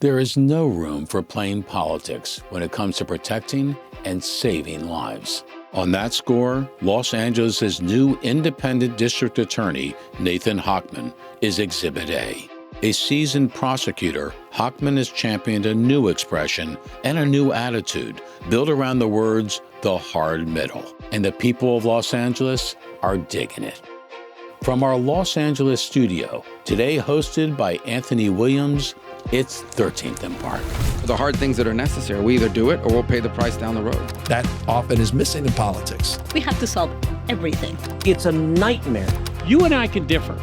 There is no room for playing politics when it comes to protecting and saving lives. On that score, Los Angeles' new independent district attorney, Nathan Hochman, is Exhibit A. A seasoned prosecutor, Hochman has championed a new expression and a new attitude built around the words, the hard middle. And the people of Los Angeles are digging it. From our Los Angeles studio, today hosted by Anthony Williams, it's 13th and Park. The hard things that are necessary, we either do it or we'll pay the price down the road. That often is missing in politics. We have to solve everything. It's a nightmare. You and I can differ,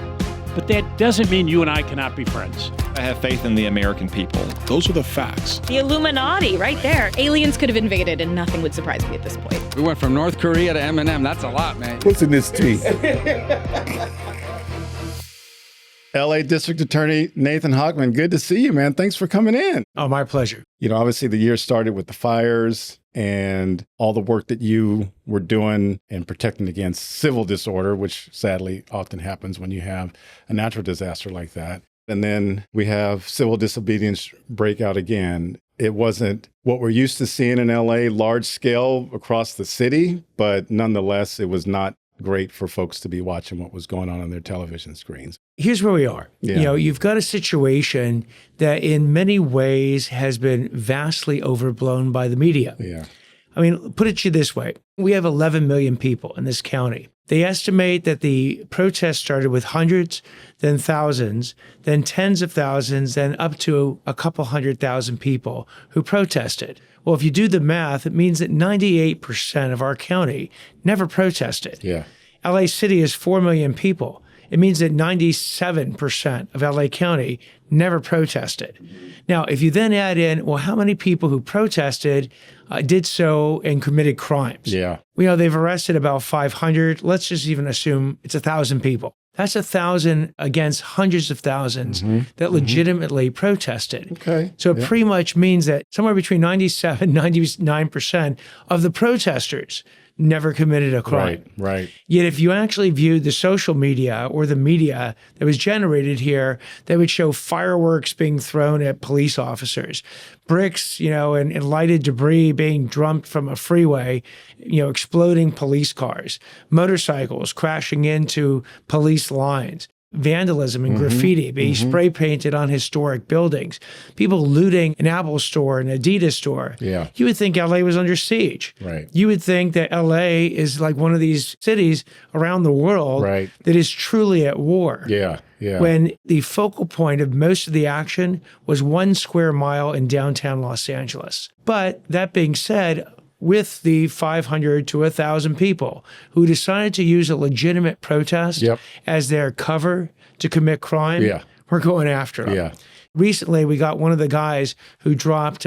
but that doesn't mean you and I cannot be friends. I have faith in the American people. Those are the facts. The Illuminati, right there. Aliens could have invaded and nothing would surprise me at this point. We went from North Korea to M&M. That's a lot, man. What's in this tea? LA District Attorney Nathan Hochman, good to see you, man. Thanks for coming in. Oh, my pleasure. You know, obviously the year started with the fires and all the work that you were doing in protecting against civil disorder, which sadly often happens when you have a natural disaster like that. And then we have civil disobedience break out again. It wasn't what we're used to seeing in LA, large scale across the city, but nonetheless, it was not great for folks to be watching what was going on their television screens. Here's where we are. Yeah. You know, you've got a situation that in many ways has been vastly overblown by the media. Yeah. I mean, put it to you this way. We have 11 million people in this county. They estimate that the protest started with hundreds, then thousands, then tens of thousands, then up to a couple 100,000 people who protested. Well, if you do the math, it means that 98% of our county never protested. Yeah. LA City is 4 million people. It means that 97% of LA County never protested. Now, if you then add in, well, how many people who protested did so and committed crimes? Yeah. You know, they've arrested about 500. Let's just even assume it's 1,000 people. That's 1,000 against hundreds of thousands that legitimately protested. Okay. So it pretty much means that somewhere between 97, 99% of the protesters never committed a crime. Right. Yet if you actually viewed the social media or the media that was generated here, they would show fireworks being thrown at police officers, bricks, and lighted debris being dumped from a freeway, exploding police cars, motorcycles crashing into police lines, vandalism and graffiti being spray painted on historic buildings, people looting an Apple store, an Adidas store. Yeah. You would think LA was under siege. Right. You would think that LA is like one of these cities around the world that is truly at war. Yeah. When the focal point of most of the action was 1 square mile in downtown Los Angeles. But that being said, with the 500 to 1,000 people who decided to use a legitimate protest as their cover to commit crime, we're going after them. Yeah. Recently, we got one of the guys who dropped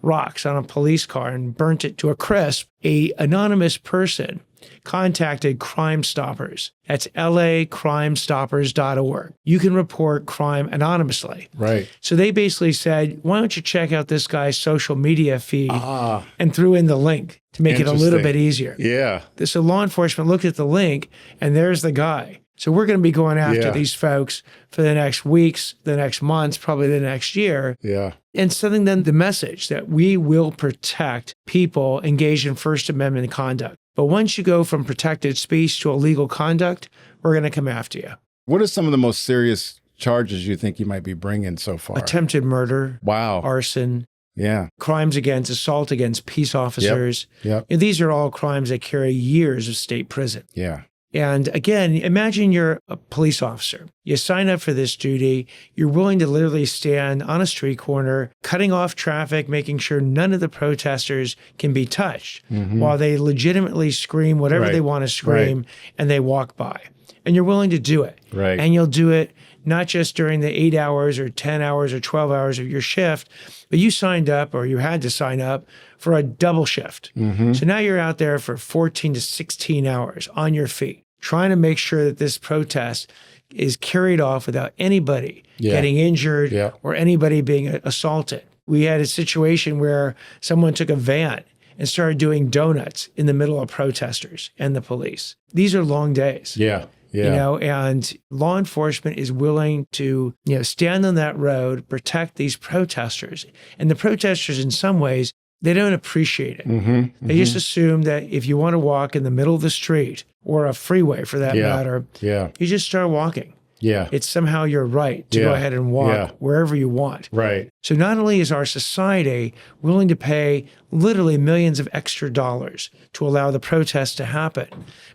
rocks on a police car and burnt it to a crisp. An anonymous person contacted Crime Stoppers. That's lacrimestoppers.org. You can report crime anonymously. Right. So they basically said, why don't you check out this guy's social media feed and threw in the link to make it a little bit easier. Yeah. So law enforcement looked at the link and there's the guy. So we're going to be going after these folks for the next weeks, the next months, probably the next year. Yeah. And sending them the message that we will protect people engaged in First Amendment conduct. But once you go from protected speech to illegal conduct, we're going to come after you. What are some of the most serious charges you think you might be bringing so far? Attempted murder. Wow. Arson. Yeah. Crimes against assault against peace officers. Yep. And these are all crimes that carry years of state prison. Yeah. And again, imagine you're a police officer. You sign up for this duty. You're willing to literally stand on a street corner, cutting off traffic, making sure none of the protesters can be touched while they legitimately scream whatever they want to scream and they walk by. And you're willing to do it. Right. And you'll do it not just during the 8 hours or 10 hours or 12 hours of your shift, but you signed up or you had to sign up for a double shift. So now you're out there for 14 to 16 hours on your feet, trying to make sure that this protest is carried off without anybody getting injured or anybody being assaulted. We had a situation where someone took a van and started doing donuts in the middle of protesters and the police. These are long days. Yeah. and law enforcement is willing to, stand on that road, protect these protesters. And the protesters, in some ways, they don't appreciate it. They just assume that if you want to walk in the middle of the street or a freeway for that matter, you just start walking. It's somehow your right to go ahead and walk wherever you want. Right. So not only is our society willing to pay literally millions of extra dollars to allow the protests to happen,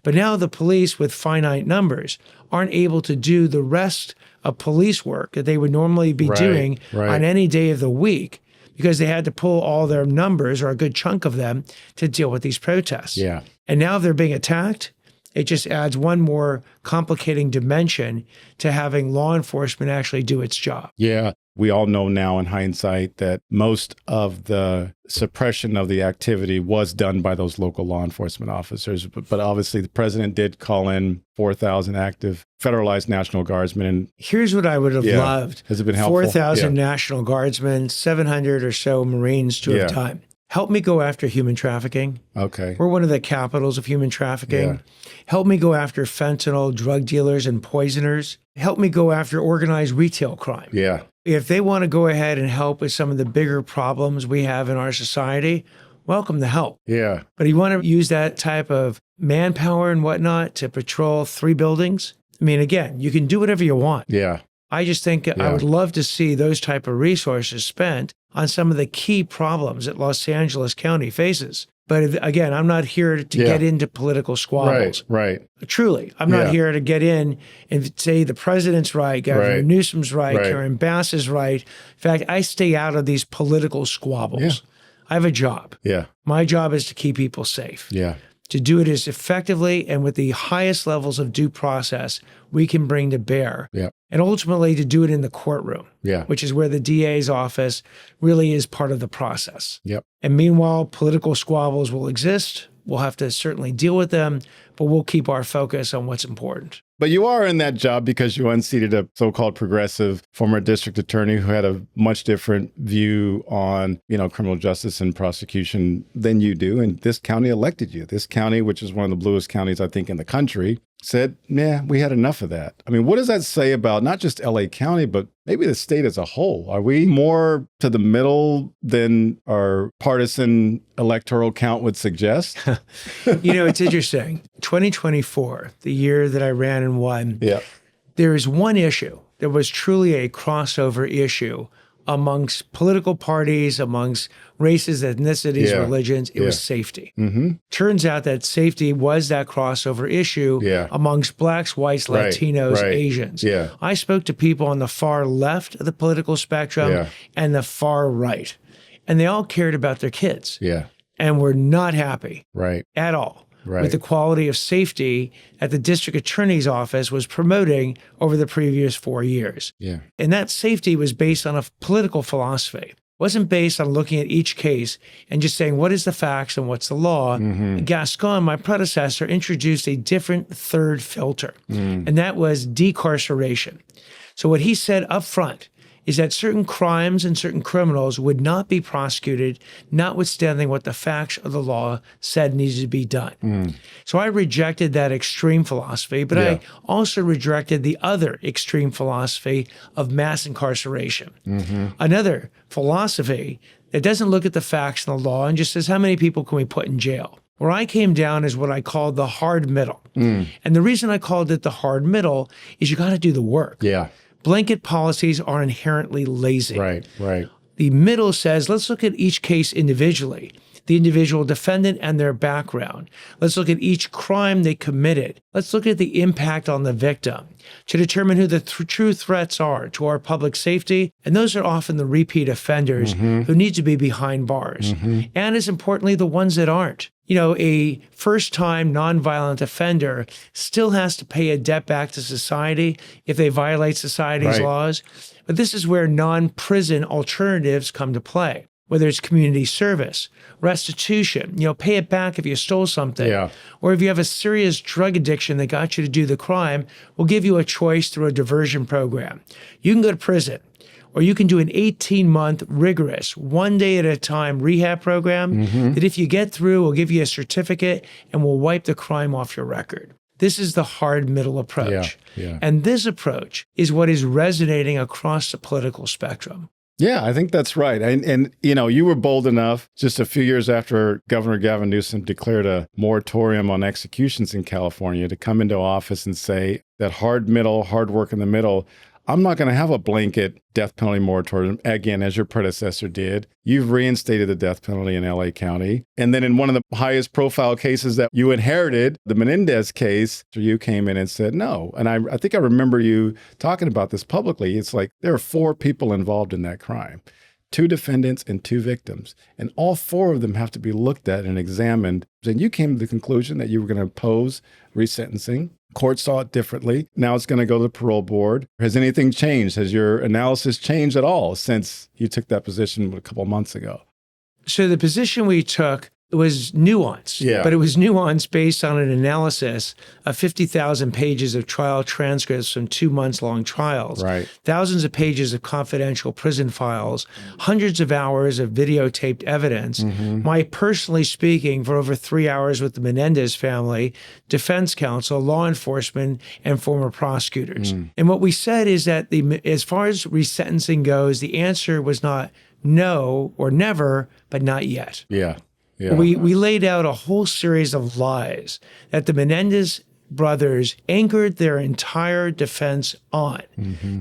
but now the police with finite numbers aren't able to do the rest of police work that they would normally be doing on any day of the week because they had to pull all their numbers or a good chunk of them to deal with these protests. And now they're being attacked. It just adds one more complicating dimension to having law enforcement actually do its job. Yeah. We all know now in hindsight that most of the suppression of the activity was done by those local law enforcement officers. But obviously the president did call in 4,000 active federalized National Guardsmen. And here's what I would have loved. Has it been helpful? 4,000 National Guardsmen, 700 or so Marines to have done. Help me go after human trafficking. Okay. We're one of the capitals of human trafficking. Help me go after fentanyl, drug dealers, and poisoners. Help me go after organized retail crime. If they want to go ahead and help with some of the bigger problems we have in our society, welcome the help. But you want to use that type of manpower and whatnot to patrol 3 buildings? I mean, again, you can do whatever you want. I just think I would love to see those type of resources spent on some of the key problems that Los Angeles County faces. But again, I'm not here to get into political squabbles. Truly, I'm not here to get in and say the president's right, Governor Newsom's right, Karen Bass is right. In fact, I stay out of these political squabbles. I have a job. My job is to keep people safe. To do it as effectively and with the highest levels of due process we can bring to bear. And ultimately to do it in the courtroom, which is where the DA's office really is part of the process. And meanwhile, political squabbles will exist. We'll have to certainly deal with them, but we'll keep our focus on what's important. But you are in that job because you unseated a so-called progressive former district attorney who had a much different view on, criminal justice and prosecution than you do. And this county elected you. This county, which is one of the bluest counties, I think, in the country, said, we had enough of that. I mean, what does that say about not just LA County, but maybe the state as a whole? Are we more to the middle than our partisan electoral count would suggest? It's interesting. 2024, the year that I ran and won, there is one issue that was truly a crossover issue amongst political parties, amongst races, ethnicities, religions. It was safety. Turns out that safety was that crossover issue amongst blacks, whites, Latinos, Asians. I spoke to people on the far left of the political spectrum and the far right, and they all cared about their kids and were not happy at all with the quality of safety that the district attorney's office was promoting over the previous 4 years. And that safety was based on a political philosophy. It wasn't based on looking at each case and just saying, what is the facts and what's the law? Gascon, my predecessor, introduced a different third filter, and that was decarceration. So what he said up front is that certain crimes and certain criminals would not be prosecuted, notwithstanding what the facts of the law said needed to be done. So I rejected that extreme philosophy, but I also rejected the other extreme philosophy of mass incarceration. Another philosophy that doesn't look at the facts and the law and just says, how many people can we put in jail? Where I came down is what I called the hard middle. And the reason I called it the hard middle is you got to do the work. Blanket policies are inherently lazy. The middle says, let's look at each case individually, the individual defendant and their background. Let's look at each crime they committed. Let's look at the impact on the victim to determine who the true threats are to our public safety. And those are often the repeat offenders who need to be behind bars. And as importantly, the ones that aren't. A first-time nonviolent offender still has to pay a debt back to society if they violate society's laws. But this is where non-prison alternatives come to play, whether it's community service, restitution, pay it back if you stole something, or if you have a serious drug addiction that got you to do the crime, we'll give you a choice through a diversion program. You can go to prison, or you can do an 18-month rigorous, 1 day at a time rehab program that if you get through, will give you a certificate and will wipe the crime off your record. This is the hard middle approach. Yeah. And this approach is what is resonating across the political spectrum. Yeah, I think that's right. And you were bold enough just a few years after Governor Gavin Newsom declared a moratorium on executions in California to come into office and say that hard work in the middle. I'm not going to have a blanket death penalty moratorium, again, as your predecessor did. You've reinstated the death penalty in LA County. And then in one of the highest profile cases that you inherited, the Menendez case, you came in and said no. And I think I remember you talking about this publicly. It's like there are 4 people involved in that crime, 2 defendants and 2 victims. And all 4 of them have to be looked at and examined. And you came to the conclusion that you were going to oppose resentencing. Court saw it differently. Now it's going to go to the parole board. Has anything changed? Has your analysis changed at all since you took that position a couple of months ago? So the position we took was nuanced, but it was nuanced based on an analysis of 50,000 pages of trial transcripts from 2 months-long trials, thousands of pages of confidential prison files, hundreds of hours of videotaped evidence, my personally speaking for over 3 hours with the Menendez family, defense counsel, law enforcement, and former prosecutors. And what we said is that as far as resentencing goes, the answer was not no or never, but not yet. Yeah. We laid out a whole series of lies that the Menendez brothers anchored their entire defense on.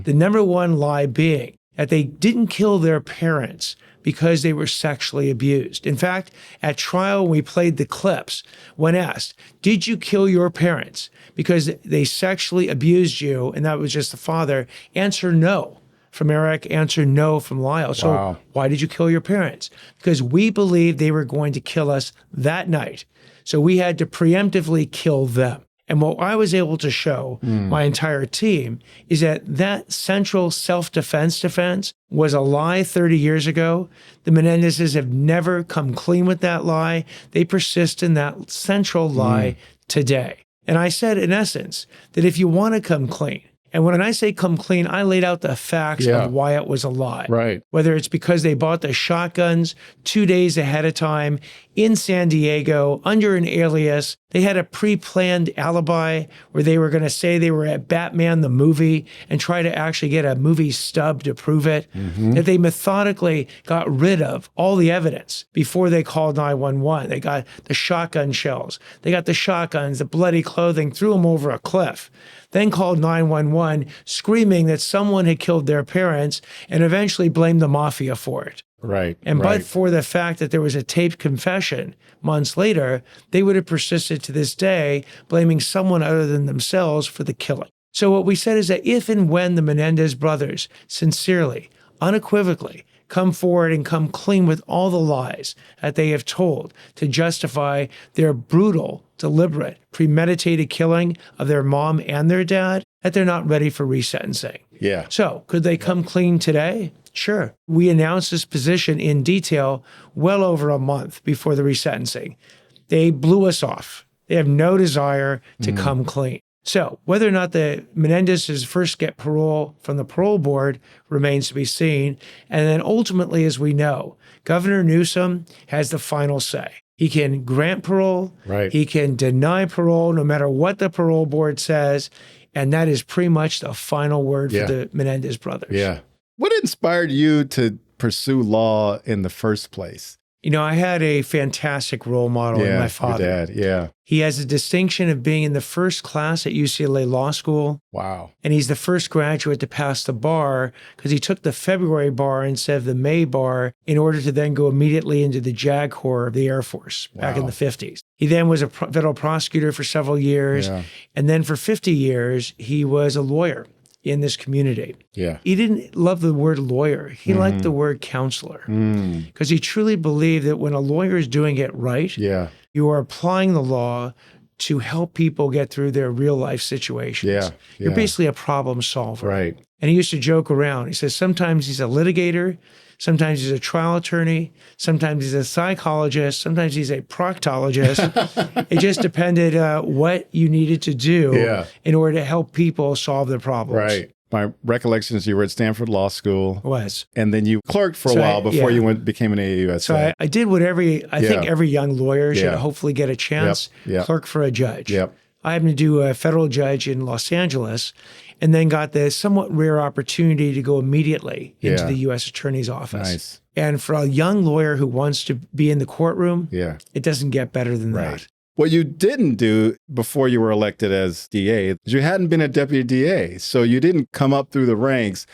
The number one lie being that they didn't kill their parents because they were sexually abused. In fact, at trial, when we played the clips, when asked, did you kill your parents because they sexually abused you, and that was just the father, answer no. From Eric, answer no from Lyle. So why did you kill your parents? Because we believed they were going to kill us that night. So we had to preemptively kill them. And what I was able to show my entire team is that that central self-defense was a lie 30 years ago. The Menendezes have never come clean with that lie. They persist in that central lie today. And I said, in essence, that if you want to come clean, and when I say come clean, I laid out the facts of why it was a lie. Right. Whether it's because they bought the shotguns 2 days ahead of time in San Diego under an alias. They had a pre-planned alibi where they were going to say they were at Batman the movie and try to actually get a movie stub to prove it. That they methodically got rid of all the evidence before they called 911. They got the shotgun shells. They got the shotguns, the bloody clothing, threw them over a cliff. Then called 911, screaming that someone had killed their parents, and eventually blamed the mafia for it. Right. But for the fact that there was a taped confession months later, they would have persisted to this day, blaming someone other than themselves for the killing. So what we said is that if and when the Menendez brothers sincerely, unequivocally, come forward and come clean with all the lies that they have told to justify their brutal, deliberate, premeditated killing of their mom and their dad, that they're not ready for resentencing. Yeah. So could they come clean today? Sure. We announced this position in detail well over a month before the resentencing. They blew us off. They have no desire to come clean. So whether or not the Menendezes first get parole from the parole board remains to be seen. And then ultimately, as we know, Governor Newsom has the final say. He can grant parole. He can deny parole no matter what the parole board says. And that is pretty much the final word for the Menendez brothers. Yeah. What inspired you to pursue law in the first place? You know, I had a fantastic role model in my father. Your dad, He has a distinction of being in the first class at UCLA Law School. Wow. And he's the first graduate to pass the bar because he took the February bar instead of the May bar in order to then go immediately into the JAG Corps of the Air Force back in the 50s. He then was a federal prosecutor for several years. And then for 50 years, he was a lawyer in this community. He didn't love the word lawyer. He liked the word counselor because he truly believed that when a lawyer is doing it right, you are applying the law to help people get through their real life situations. You're basically a problem solver. Right. And he used to joke around. He says sometimes he's a litigator, sometimes he's a trial attorney, sometimes he's a psychologist, sometimes he's a proctologist. It just depended what you needed to do in order to help people solve their problems. Right. My recollection is you were at Stanford Law School. And then you clerked for a while before you became an AUSA. So I did what I think every young lawyer should hopefully get a chance, clerk for a judge. I happened to do a federal judge in Los Angeles and then got the somewhat rare opportunity to go immediately into the U.S. Attorney's Office. Nice. And for a young lawyer who wants to be in the courtroom, it doesn't get better than that. What you didn't do before you were elected as DA is you hadn't been a deputy DA, so you didn't come up through the ranks.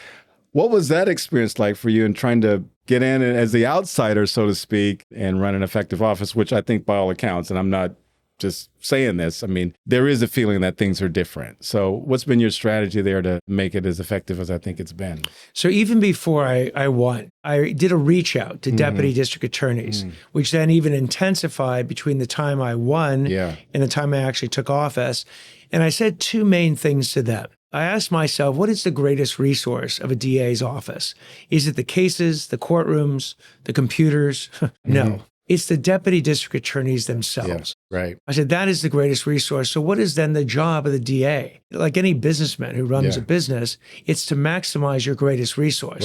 What was that experience like for you in trying to get in as the outsider, so to speak, and run an effective office, which I think by all accounts, and I'm not just saying this, I mean, there is a feeling that things are different. So what's been your strategy there to make it as effective as I think it's been? So even before I won, I did a reach out to deputy district attorneys, which then even intensified between the time I won and the time I actually took office. And I said two main things to them. I asked myself, what is the greatest resource of a DA's office? Is it the cases, the courtrooms, the computers? No. It's the deputy district attorneys themselves. Right. I said, that is the greatest resource. So what is then the job of the DA? Like any businessman who runs a business, it's to maximize your greatest resource,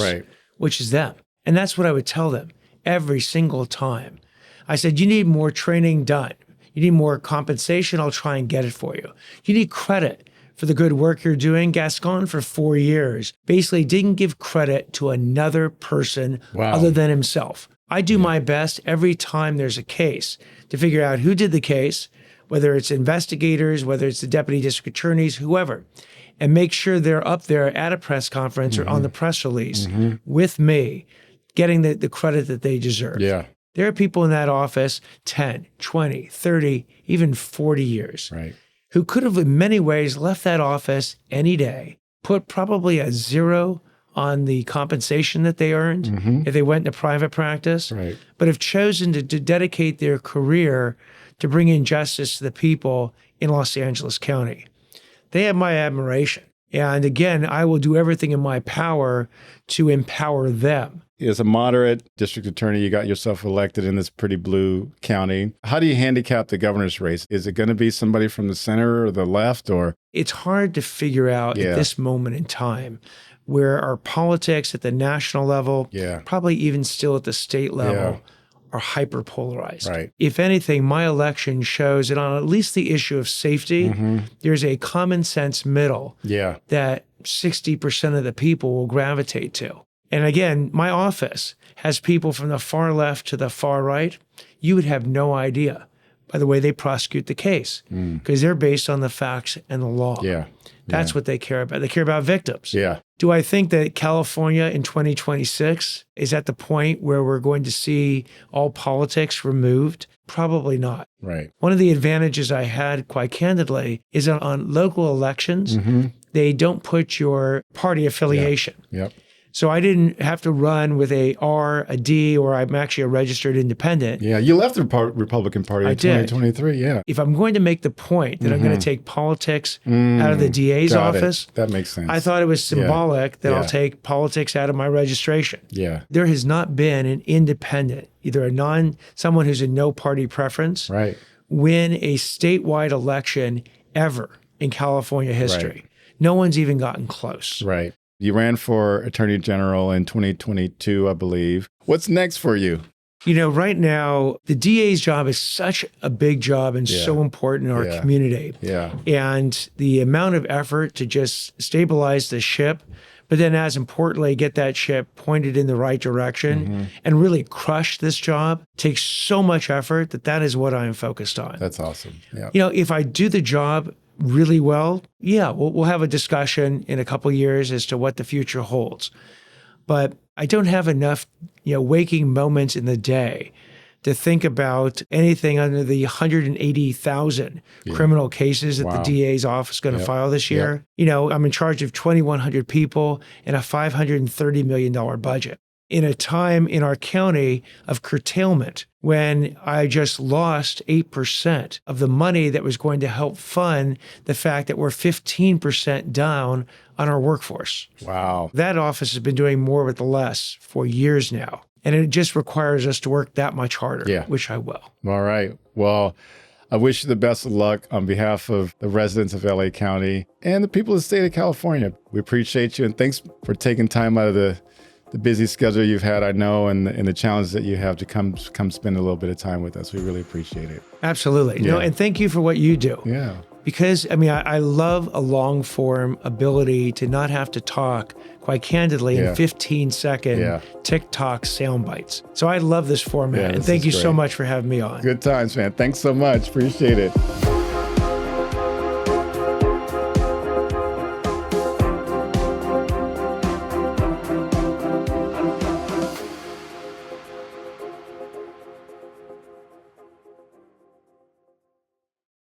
which is them. And that's what I would tell them every single time. I said, you need more training done. You need more compensation. I'll try and get it for you. You need credit for the good work you're doing. Gascon, for 4 years, basically didn't give credit to another person other than himself. I do my best every time there's a case to figure out who did the case, whether it's investigators, whether it's the deputy district attorneys, whoever, and make sure they're up there at a press conference or on the press release with me, getting the credit that they deserve. Yeah. There are people in that office 10, 20, 30, even 40 years who could have in many ways left that office any day, put probably a 0 on the compensation that they earned if they went into private practice, but have chosen to dedicate their career to bringing justice to the people in Los Angeles County. They have my admiration. And again, I will do everything in my power to empower them. As a moderate district attorney, you got yourself elected in this pretty blue county. How do you handicap the governor's race? Is it going to be somebody from the center or the left, or? It's hard to figure out at this moment in time, where our politics at the national level, probably even still at the state level, are hyper-polarized. If anything, my election shows that on at least the issue of safety, there's a common sense middle that 60% of the people will gravitate to. And again, my office has people from the far left to the far right. You would have no idea by the way they prosecute the case, because they're based on the facts and the law. That's what they care about. They care about victims. Do I think that California in 2026 is at the point where we're going to see all politics removed? Probably not. One of the advantages I had, quite candidly, is on local elections, they don't put your party affiliation. So I didn't have to run with a R, a D, or I'm actually a registered independent. You left the Republican Party in 2023, If I'm going to make the point that I'm going to take politics out of the DA's office, that makes sense. I thought it was symbolic that I'll take politics out of my registration. There has not been an independent, either someone who's in no party preference, win a statewide election ever in California history. No one's even gotten close. You ran for Attorney General in 2022, I believe. What's next for you? You know, right now, the DA's job is such a big job and so important in our community. And the amount of effort to just stabilize the ship, but then as importantly, get that ship pointed in the right direction and really crush this job takes so much effort that is what I'm focused on. That's awesome. You know, if I do the job really well, we'll have a discussion in a couple of years as to what the future holds. But I don't have enough, waking moments in the day to think about anything under the 180,000 criminal cases that the DA's office is going to file this year. I'm in charge of 2,100 people and a $530 million budget. In a time in our county of curtailment, when I just lost 8% of the money that was going to help fund the fact that we're 15% down on our workforce. That office has been doing more with less for years now. And it just requires us to work that much harder, which I will. All right. Well, I wish you the best of luck on behalf of the residents of LA County and the people of the state of California. We appreciate you, and thanks for taking time out of the busy schedule you've had, I know, and the challenges that you have to come spend a little bit of time with us. We really appreciate it. Absolutely. And thank you for what you do. because, I mean, I love a long form ability to not have to talk quite candidly in 15-second TikTok sound bites. So I love this format. And thank you so much for having me on. Good times, man. Thanks so much. Appreciate it.